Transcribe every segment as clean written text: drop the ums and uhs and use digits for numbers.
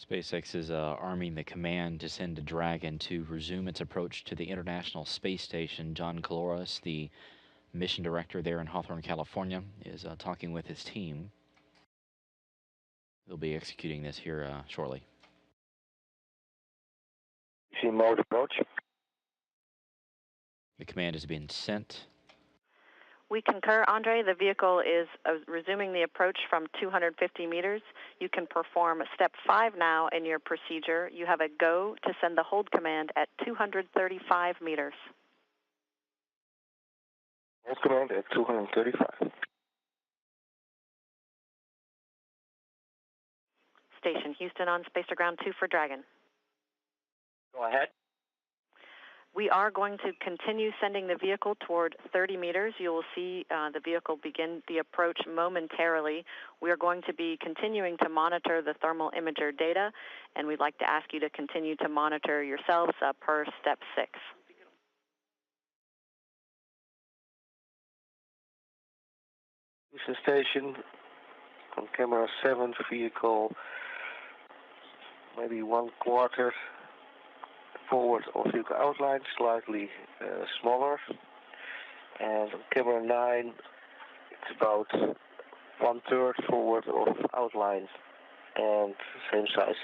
SpaceX is arming the command to send a Dragon to resume its approach to the International Space Station. John Caloris, the mission director there in Hawthorne, California, is talking with his team. They'll be executing this here shortly. See mode approach. The command has been sent. We concur, Andre. The vehicle is resuming the approach from 250 meters. You can perform step 5 now in your procedure. You have a go to send the hold command at 235 meters. Hold command at 235. Station Houston on Space to Ground 2 for Dragon. Go ahead. We are going to continue sending the vehicle toward 30 meters. You will see the vehicle begin the approach momentarily. We are going to be continuing to monitor the thermal imager data, and we'd like to ask you to continue to monitor yourselves per step 6. Houston Station, on camera 7, vehicle maybe 1/4 forward of vehicle outline, slightly smaller, and on camera 9 it's about 1/3 forward of outline and same size.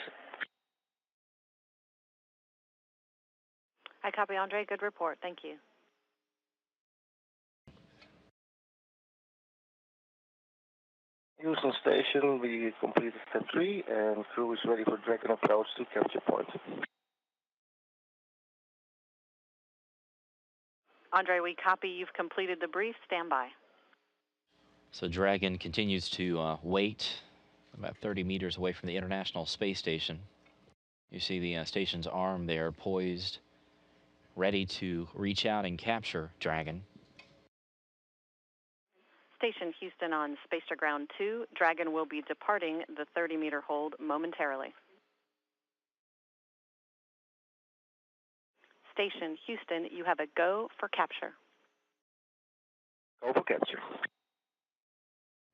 I copy, Andre. Good report. Thank you. Houston Station, we completed step 3 and crew is ready for Dragon approach to capture point. Andre, we copy. You've completed the brief. Stand by. So Dragon continues to wait about 30 meters away from the International Space Station. You see the station's arm there poised, ready to reach out and capture Dragon. Station Houston on Space to Ground 2. Dragon will be departing the 30-meter hold momentarily. Station Houston, you have a go for capture. Go for capture.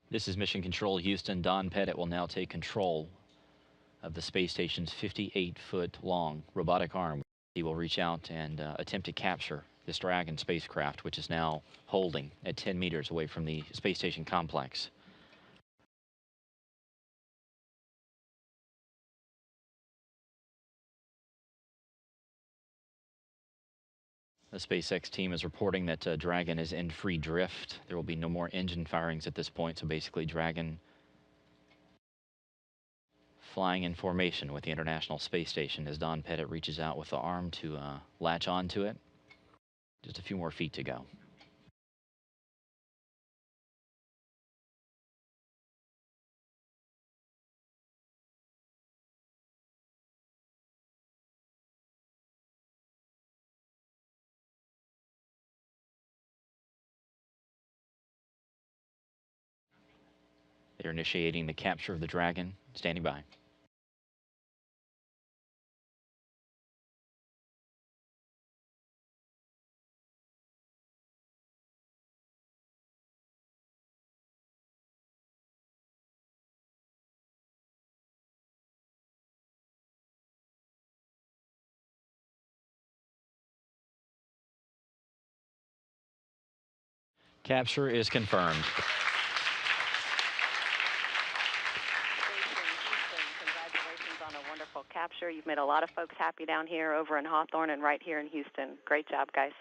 This is Mission Control Houston. Don Pettit will now take control of the space station's 58-foot long robotic arm. He will reach out and attempt to capture this Dragon spacecraft, which is now holding at 10 meters away from the space station complex. The SpaceX team is reporting that Dragon is in free drift. There will be no more engine firings at this point, so basically Dragon flying in formation with the International Space Station as Don Pettit reaches out with the arm to latch onto it. Just a few more feet to go. They're initiating the capture of the Dragon. Standing by. Capture is confirmed. Congratulations on a wonderful capture. You've made a lot of folks happy down here over in Hawthorne and right here in Houston. Great job, guys.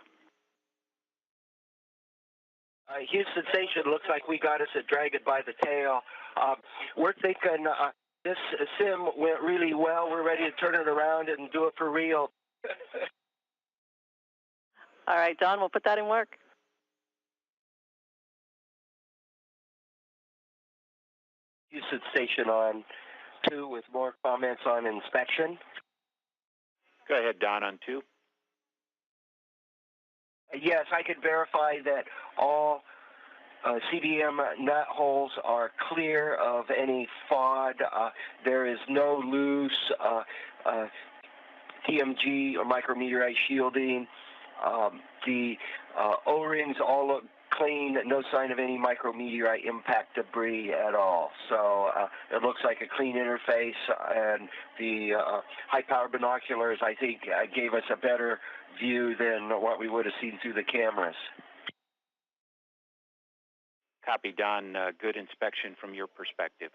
Houston Station, looks like we got us a Dragon by the tail. We're thinking this sim went really well. We're ready to turn it around and do it for real. All right, Don, we'll put that in work. Houston Station on 2 with more comments on inspection. Go ahead, Don, on 2. Yes, I can verify that all CDM nut holes are clear of any FOD. There is no loose TMG or micrometeorite shielding. The O-rings all look clean, no sign of any micrometeorite impact debris at all. So it looks like a clean interface, and the high-power binoculars, I think, gave us a better view than what we would have seen through the cameras. Copy, Don. Good inspection from your perspective.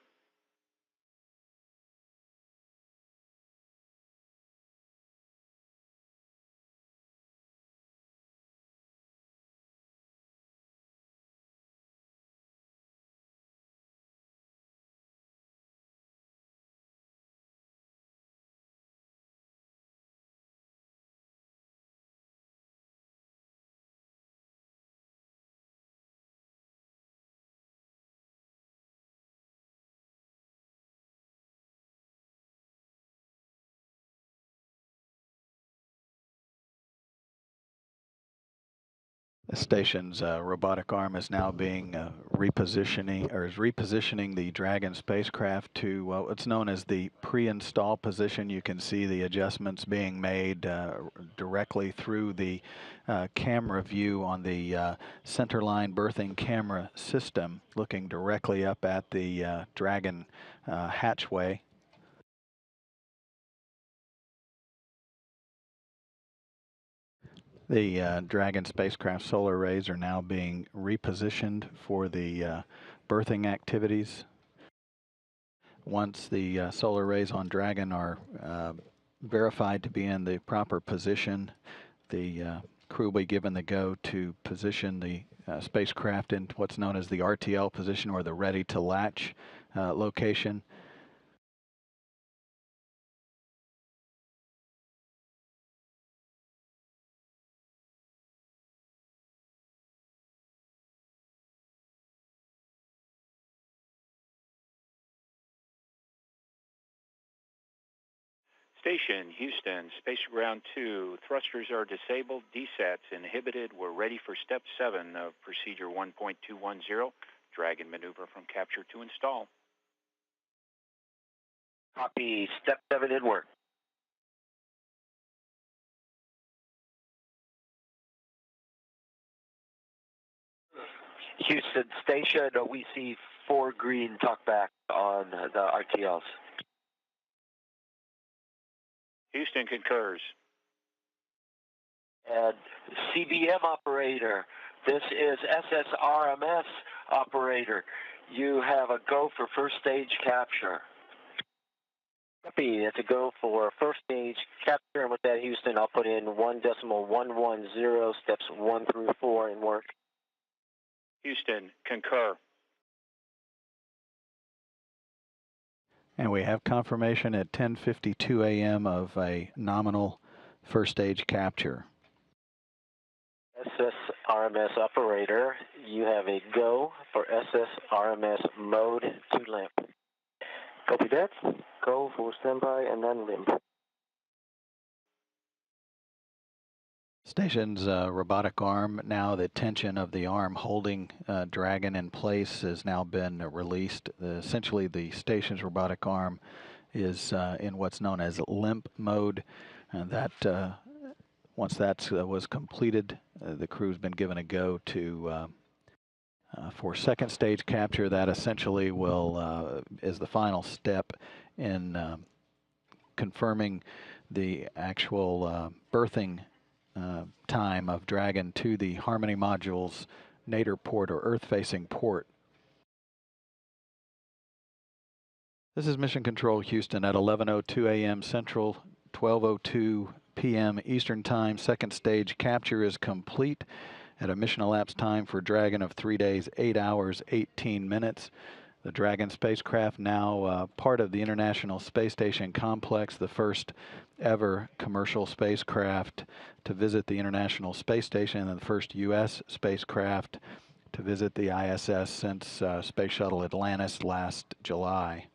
The station's robotic arm is now being repositioning the Dragon spacecraft to what's known as the pre-install position. You can see the adjustments being made directly through the camera view on the centerline berthing camera system, looking directly up at the Dragon hatchway. The Dragon spacecraft solar arrays are now being repositioned for the berthing activities. Once the solar arrays on Dragon are verified to be in the proper position, the crew will be given the go to position the spacecraft in what's known as the RTL position, or the ready to latch location. Station, Houston, Space Ground 2. Thrusters are disabled, DSATs inhibited. We're ready for Step 7 of Procedure 1.210, Dragon maneuver from capture to install. Copy. Step 7 in work. Houston Station, we see 4 green talkback on the RTLs. Houston concurs. And CBM operator, this is SSRMS operator. You have a go for first stage capture. Copy. It's a go for first stage capture. And with that, Houston, I'll put in 1.110 steps 1 through 4 in work. Houston, concur. And we have confirmation at 10:52 a.m. of a nominal first stage capture. SSRMS operator, you have a go for SSRMS mode to limp. Copy that. Go for standby and then limp. Station's robotic arm, now the tension of the arm holding Dragon in place has now been released. Essentially, the station's robotic arm is in what's known as limp mode. And that once that was completed, the crew's been given a go to for second stage capture. That essentially will is the final step in confirming the actual berthing time of Dragon to the Harmony module's nadir port, or Earth-facing port. This is Mission Control Houston at 11:02 a.m. Central, 12:02 p.m. Eastern Time. Second stage capture is complete at a mission elapsed time for Dragon of 3 days, 8 hours, 18 minutes. The Dragon spacecraft now part of the International Space Station complex, the first ever commercial spacecraft to visit the International Space Station, and the first U.S. spacecraft to visit the ISS since Space Shuttle Atlantis last July.